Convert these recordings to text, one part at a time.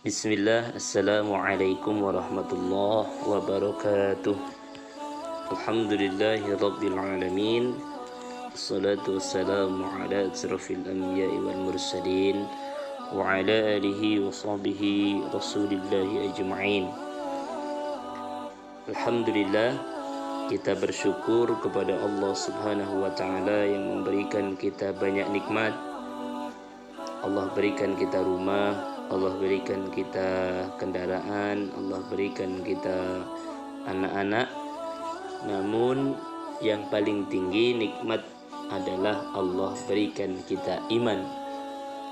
Bismillah, Assalamualaikum warahmatullahi wabarakatuh. Alhamdulillahi rabbil alamin. Assalatu wassalamu ala asrafil anbiya'i wal mursalin wa ala alihi wa sahbihi rasulillahi ajma'in. Alhamdulillah, kita bersyukur kepada Allah subhanahu wa ta'ala yang memberikan kita banyak nikmat. Allah berikan kita rumah, Allah berikan kita kendaraan, Allah berikan kita anak-anak. Namun yang paling tinggi nikmat adalah Allah berikan kita iman.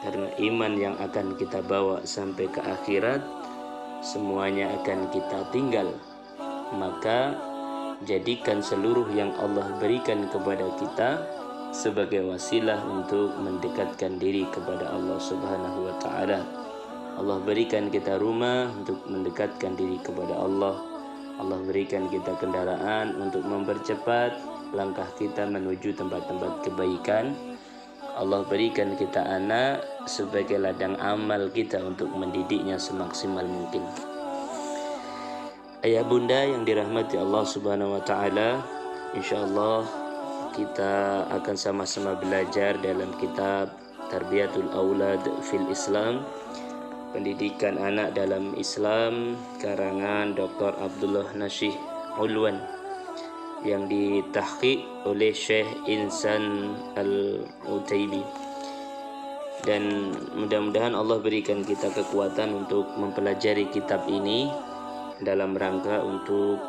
Karena iman yang akan kita bawa sampai ke akhirat, semuanya akan kita tinggal. Maka jadikan seluruh yang Allah berikan kepada kita sebagai wasilah untuk mendekatkan diri kepada Allah subhanahu wa ta'ala. Allah berikan kita rumah untuk mendekatkan diri kepada Allah. Allah berikan kita kendaraan untuk mempercepat langkah kita menuju tempat-tempat kebaikan. Allah berikan kita anak sebagai ladang amal kita untuk mendidiknya semaksimal mungkin. Ayah bunda yang dirahmati Allah subhanahu wa ta'ala, insyaallah kita akan sama-sama belajar dalam kitab Tarbiyatul Aulad fil Islam, pendidikan anak dalam Islam, karangan Dr. Abdullah Nasyih Ulwan yang ditahqiq oleh Syekh Insan Al-Utaibi. Dan mudah-mudahan Allah berikan kita kekuatan untuk mempelajari kitab ini dalam rangka untuk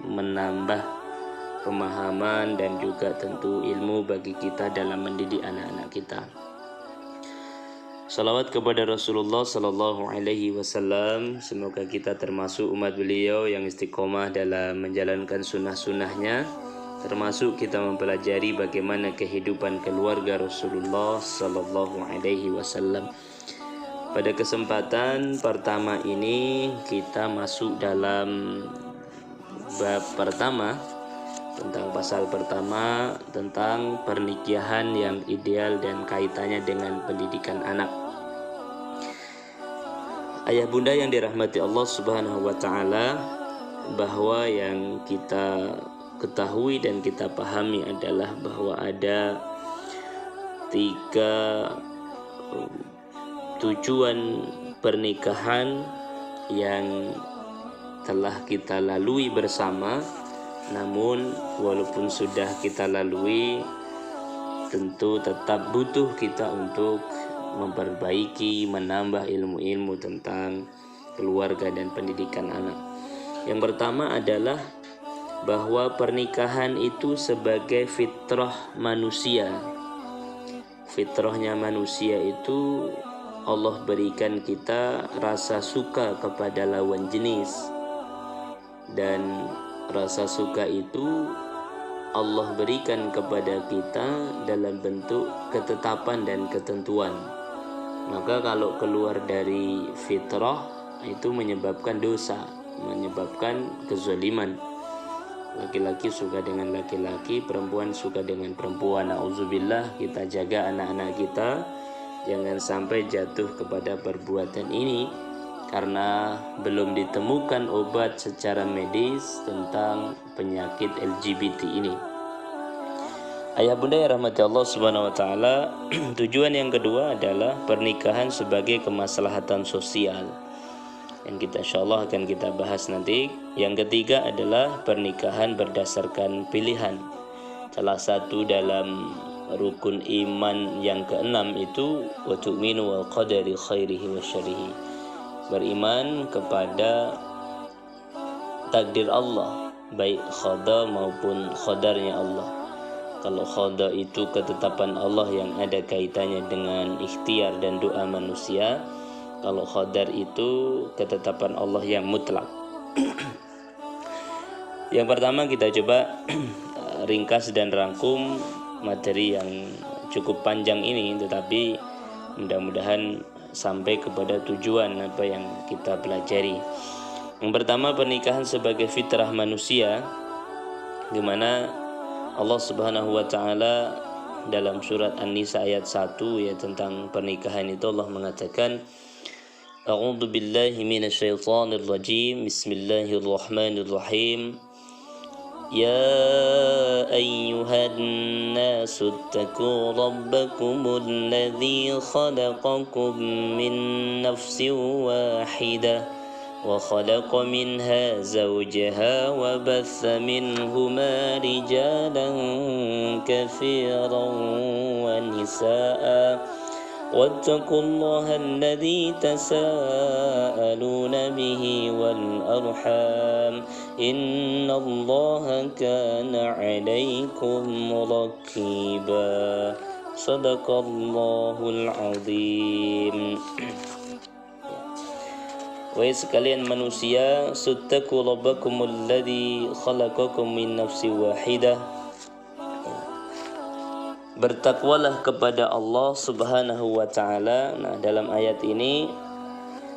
menambah pemahaman dan juga tentu ilmu bagi kita dalam mendidik anak-anak kita. Salawat kepada Rasulullah sallallahu alaihi wasallam. Semoga kita termasuk umat beliau yang istiqomah dalam menjalankan sunnah-sunnahnya, termasuk kita mempelajari bagaimana kehidupan keluarga Rasulullah sallallahu alaihi wasallam. Pada kesempatan pertama ini kita masuk dalam bab pertama, tentang pasal pertama tentang pernikahan yang ideal dan kaitannya dengan pendidikan anak. Ayah bunda yang dirahmati Allah subhanahu wa ta'ala, bahwa yang kita ketahui dan kita pahami adalah bahwa ada 3 tujuan pernikahan yang telah kita lalui bersama. Namun walaupun sudah kita lalui, tentu tetap butuh kita untuk memperbaiki, menambah ilmu-ilmu tentang keluarga dan pendidikan anak. Yang pertama adalah bahwa pernikahan itu sebagai fitrah manusia. Fitrahnya manusia itu Allah berikan kita rasa suka kepada lawan jenis, dan rasa suka itu Allah berikan kepada kita dalam bentuk ketetapan dan ketentuan. Maka kalau keluar dari fitrah itu menyebabkan dosa, menyebabkan kezaliman. Laki-laki suka dengan laki-laki, perempuan suka dengan perempuan. Nauzubillah, kita jaga anak-anak kita jangan sampai jatuh kepada perbuatan ini, karena belum ditemukan obat secara medis tentang penyakit LGBT ini. Ayah bunda yang rahmati Allah subhanahu wa ta'ala, tujuan yang kedua adalah pernikahan sebagai kemaslahatan sosial, yang kita insyaallah akan kita bahas nanti. Yang ketiga adalah pernikahan berdasarkan pilihan. Salah satu dalam rukun iman yang keenam itu wa tu'minu wal qadari khairihi wa syarrihi, beriman kepada takdir Allah, baik qada maupun qadarnya Allah. Kalau qada itu ketetapan Allah yang ada kaitannya dengan ikhtiar dan doa manusia. Kalau qadar itu ketetapan Allah yang mutlak. Yang pertama kita coba ringkas dan rangkum materi yang cukup panjang ini, tetapi mudah-mudahan sampai kepada tujuan apa yang kita pelajari. Yang pertama, pernikahan sebagai fitrah manusia, di mana Allah subhanahu wa ta'ala dalam surat An-Nisa ayat 1 ya, tentang pernikahan itu Allah mengatakan A'udzu billahi minasyaitonir rajim. Bismillahirrahmanirrahim. Ya ayyuhan nasu ittaqu rabbakumul ladzi khalaqakum min nafsin wahidah wa khalaqa minha zawjaha wa batha minhuma rijalan katsiran wa nisaa'a واتقوا الله الذي تساءلون به والأرحام إن الله كان عليكم رقيبا صدق الله العظيم. Wahai sekalian manusia, suttaku rabbakumul ladzi khalaqakum min nafsin wahidah. Bertakwalah kepada Allah Subhanahu wa taala. Nah, dalam ayat ini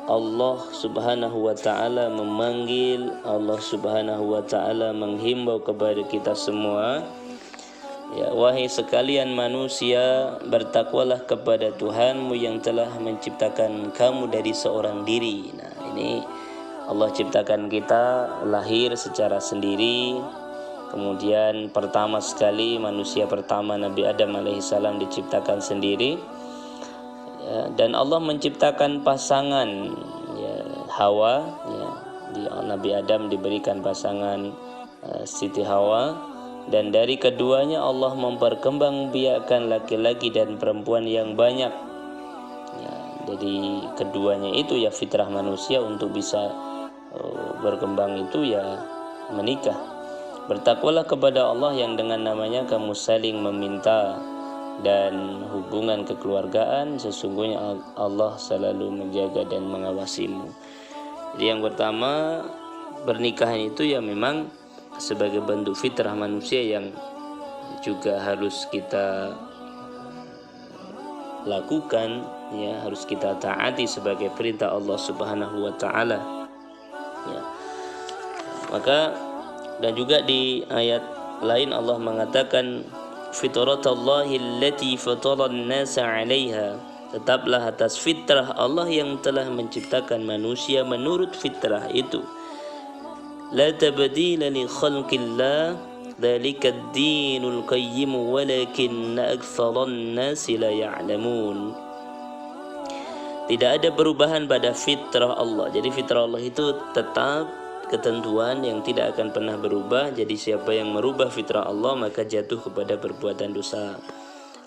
Allah Subhanahu wa taala memanggil, Allah Subhanahu wa taala menghimbau kepada kita semua. Ya, wahai sekalian manusia, bertakwalah kepada Tuhanmu yang telah menciptakan kamu dari seorang diri. Nah, ini Allah ciptakan kita lahir secara sendiri. Kemudian pertama sekali manusia pertama Nabi Adam alaihissalam diciptakan sendiri, ya, dan Allah menciptakan pasangan, ya, Hawa, ya, Nabi Adam diberikan pasangan Siti Hawa, dan dari keduanya Allah memperkembangbiakan laki-laki dan perempuan yang banyak. Ya, jadi keduanya itu ya fitrah manusia untuk bisa berkembang itu ya menikah. Bertakwalah kepada Allah yang dengan namanya kamu saling meminta dan hubungan kekeluargaan, sesungguhnya Allah selalu menjaga dan mengawasimu. Jadi yang pertama, pernikahan itu ya memang sebagai bentuk fitrah manusia yang juga harus kita lakukan, ya, harus kita taati sebagai perintah Allah Subhanahu wa taala. Ya. Maka dan juga di ayat lain Allah mengatakan fitratallahi allati fataran nasa 'alaiha, tetaplah atas fitrah Allah yang telah menciptakan manusia menurut fitrah itu. La tabdila li khalqillah dzalika ad-dinul qayyim walakinna aktsaran nasi la ya'lamun. Tidak ada perubahan pada fitrah Allah. Jadi fitrah Allah itu tetap ketentuan yang tidak akan pernah berubah. Jadi siapa yang merubah fitrah Allah maka jatuh kepada perbuatan dosa.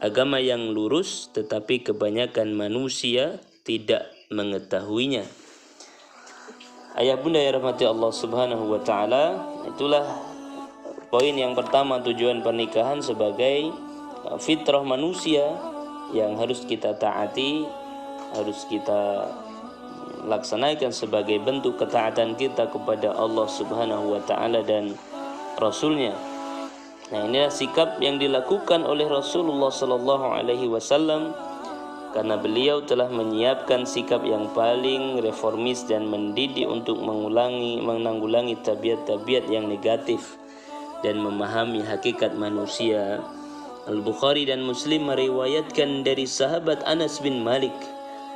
Agama yang lurus tetapi kebanyakan manusia tidak mengetahuinya. Ayah bunda yang rahmati Allah Subhanahu wa taala, itulah poin yang pertama, tujuan pernikahan sebagai fitrah manusia yang harus kita taati, harus kita laksanakan sebagai bentuk ketaatan kita kepada Allah Subhanahu wa taala dan Rasulnya. Nah, inilah sikap yang dilakukan oleh Rasulullah sallallahu alaihi wasallam karena beliau telah menyiapkan sikap yang paling reformis dan mendidik untuk menanggulangi tabiat-tabiat yang negatif dan memahami hakikat manusia. Al-Bukhari dan Muslim meriwayatkan dari sahabat Anas bin Malik,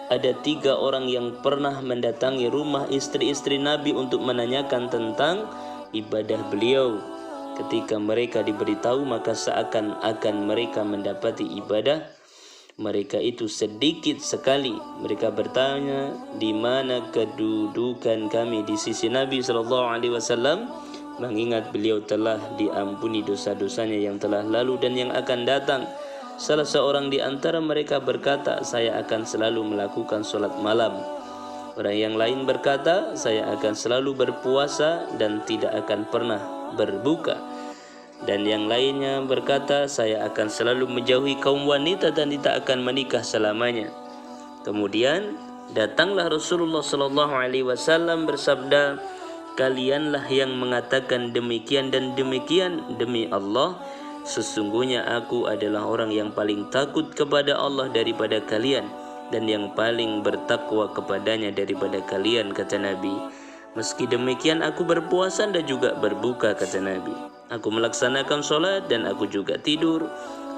ada 3 orang yang pernah mendatangi rumah istri-istri Nabi untuk menanyakan tentang ibadah beliau. Ketika mereka diberitahu maka seakan-akan mereka mendapati ibadah mereka itu sedikit sekali. Mereka bertanya, di mana kedudukan kami di sisi Nabi SAW, mengingat beliau telah diampuni dosa-dosanya yang telah lalu dan yang akan datang. Salah seorang di antara mereka berkata, saya akan selalu melakukan sholat malam. Orang yang lain berkata, saya akan selalu berpuasa dan tidak akan pernah berbuka. Dan yang lainnya berkata, saya akan selalu menjauhi kaum wanita dan tidak akan menikah selamanya. Kemudian datanglah Rasulullah SAW bersabda, kalianlah yang mengatakan demikian dan demikian. Demi Allah, sesungguhnya aku adalah orang yang paling takut kepada Allah daripada kalian dan yang paling bertakwa kepadanya daripada kalian, kata Nabi. Meski demikian aku berpuasa dan juga berbuka, kata Nabi. Aku melaksanakan sholat dan aku juga tidur.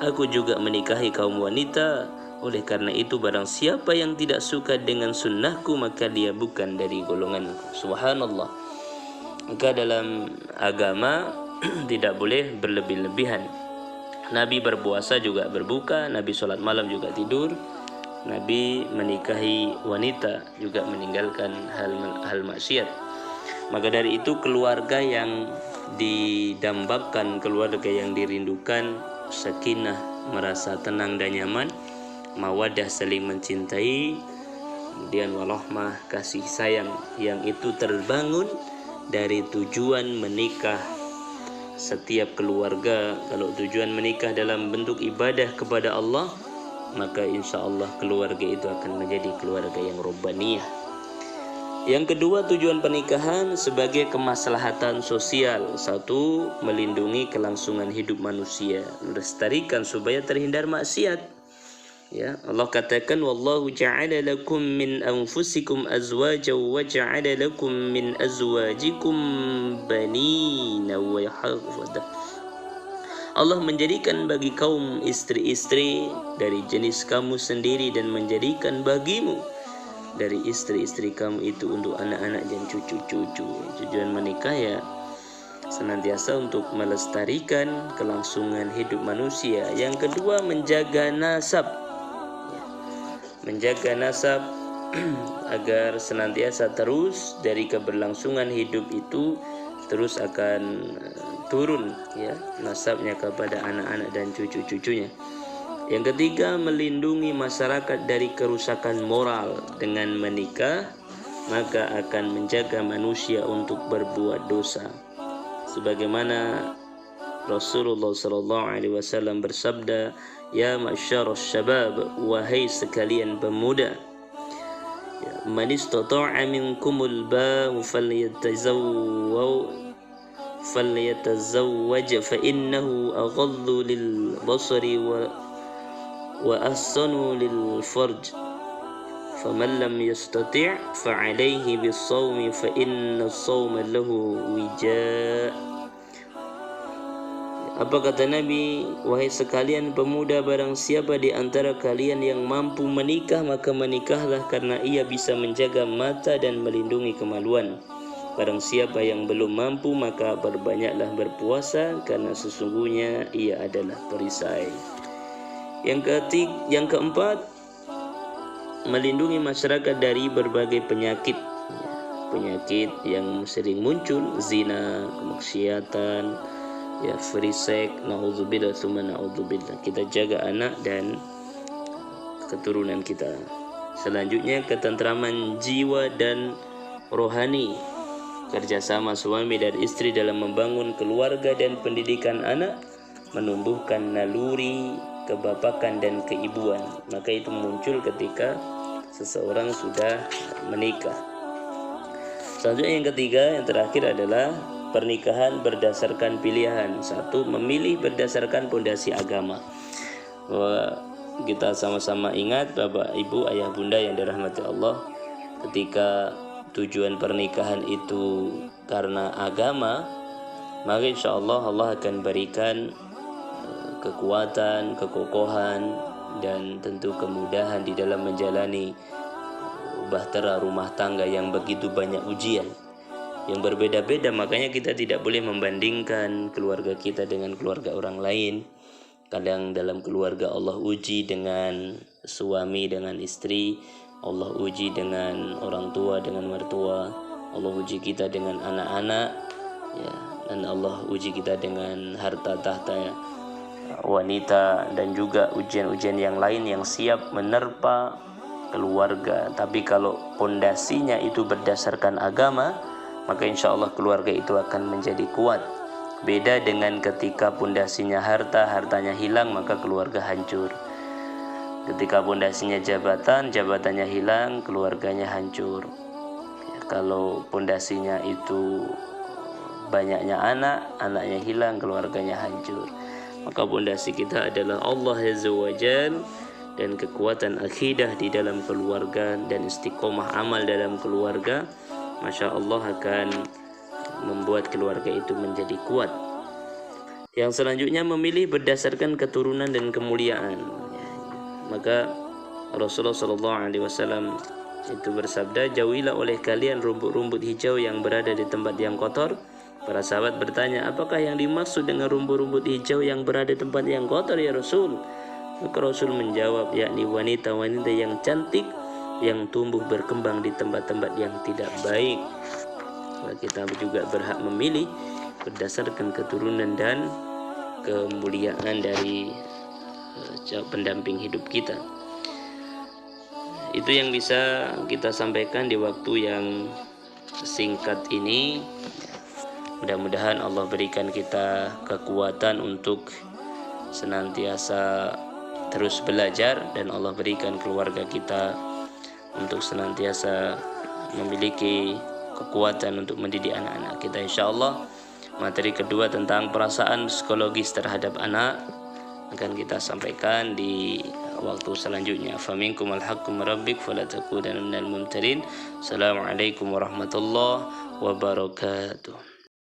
Aku juga menikahi kaum wanita Oleh karena itu barang siapa yang tidak suka dengan sunnahku maka dia bukan dari golonganku. Subhanallah. Maka dalam agama tidak boleh berlebih-lebihan. Nabi berpuasa juga berbuka, Nabi sholat malam juga tidur, Nabi menikahi wanita juga meninggalkan hal maksiat. Maka dari itu keluarga yang didambakan, keluarga yang dirindukan, sakinah, merasa tenang dan nyaman, mawadah, saling mencintai, kemudian warahmah, kasih sayang, yang itu terbangun dari tujuan menikah. Setiap keluarga kalau tujuan menikah dalam bentuk ibadah kepada Allah, maka insya Allah keluarga itu akan menjadi keluarga yang robbaniyah. Yang kedua, tujuan pernikahan sebagai kemaslahatan sosial. Satu, melindungi kelangsungan hidup manusia, melestarikan supaya terhindar maksiat. Ya, Allah katakan wallahu ja'ala lakum min anfusikum azwajan wa ja'ala lakum min azwajikum banina wa hafada. Allah menjadikan bagi kaum istri-istri dari jenis kamu sendiri dan menjadikan bagimu dari istri-istri kamu itu untuk anak-anak dan cucu-cucu. Tujuan menikah ya senantiasa untuk melestarikan kelangsungan hidup manusia. Yang kedua, menjaga nasab. Menjaga nasab agar senantiasa terus dari keberlangsungan hidup itu terus akan turun ya nasabnya kepada anak-anak dan cucu-cucunya. Yang ketiga, melindungi masyarakat dari kerusakan moral. Dengan menikah maka akan menjaga manusia untuk berbuat dosa. Sebagaimana Rasulullah SAW bersabda, ya ma'syaras syabab, wahai sekalian pemuda, man istata'a minkumul ba'a falyatazawwaj fa innahu aghaddu lil basari wa ahsanu lil farj faman lam yastati' fa alayhi bis sawmi fa inna as-sawma lahu wija'. Apa kata Nabi? Wahai sekalian pemuda, barang siapa di antara kalian yang mampu menikah maka menikahlah, karena ia bisa menjaga mata dan melindungi kemaluan. Barang siapa yang belum mampu maka berbanyaklah berpuasa, karena sesungguhnya ia adalah perisai. Yang keempat, melindungi masyarakat dari berbagai penyakit. Penyakit yang sering muncul, zina, kemaksiatan, ya free sex, na'udzubillah tsumma na'udzubillah. Kita jaga anak dan keturunan kita. Selanjutnya, ketentraman jiwa dan rohani. Kerjasama suami dan istri dalam membangun keluarga dan pendidikan anak menumbuhkan naluri kebapakan dan keibuan. Maka itu muncul ketika seseorang sudah menikah. Selanjutnya yang ketiga, yang terakhir adalah pernikahan berdasarkan pilihan. Satu, memilih berdasarkan pondasi agama. Bahwa kita sama-sama ingat, Bapak, Ibu, Ayah, Bunda yang dirahmati Allah, ketika tujuan pernikahan itu karena agama, maka insya Allah Allah akan berikan kekuatan, kekokohan, dan tentu kemudahan di dalam menjalani bahtera rumah tangga yang begitu banyak ujian yang berbeda-beda. Makanya kita tidak boleh membandingkan keluarga kita dengan keluarga orang lain. Kadang dalam keluarga Allah uji dengan suami dengan istri, Allah uji dengan orang tua dengan mertua, Allah uji kita dengan anak-anak, ya, dan Allah uji kita dengan harta tahta wanita, dan juga ujian-ujian yang lain yang siap menerpa keluarga. Tapi kalau pondasinya itu berdasarkan agama, maka insya Allah keluarga itu akan menjadi kuat. Beda dengan ketika pondasinya harta, hartanya hilang, maka keluarga hancur. Ketika pondasinya jabatan, jabatannya hilang, keluarganya hancur. Ya, kalau pondasinya itu banyaknya anak, anaknya hilang, keluarganya hancur. Maka pondasi kita adalah Allah Azza wa Jalla, dan kekuatan akidah di dalam keluarga dan istiqomah amal dalam keluarga, Masya Allah, akan membuat keluarga itu menjadi kuat. Yang selanjutnya, memilih berdasarkan keturunan dan kemuliaan. Maka Rasulullah SAW itu bersabda, jauhilah oleh kalian rumput-rumput hijau yang berada di tempat yang kotor. Para sahabat bertanya, apakah yang dimaksud dengan rumput-rumput hijau yang berada di tempat yang kotor ya Rasul? Maka Rasul menjawab, yakni wanita-wanita yang cantik yang tumbuh berkembang di tempat-tempat yang tidak baik. Kita juga berhak memilih berdasarkan keturunan dan kemuliaan dari pendamping hidup kita. Itu yang bisa kita sampaikan di waktu yang singkat ini. Mudah-mudahan Allah berikan kita kekuatan untuk senantiasa terus belajar, dan Allah berikan keluarga kita untuk senantiasa memiliki kekuatan untuk mendidik anak-anak kita. InsyaAllah materi kedua tentang perasaan psikologis terhadap anak akan kita sampaikan di waktu selanjutnya. Faminkum alhaqqum rabbik fala takudanna minal mumtarin. Assalamualaikum warahmatullahi wabarakatuh.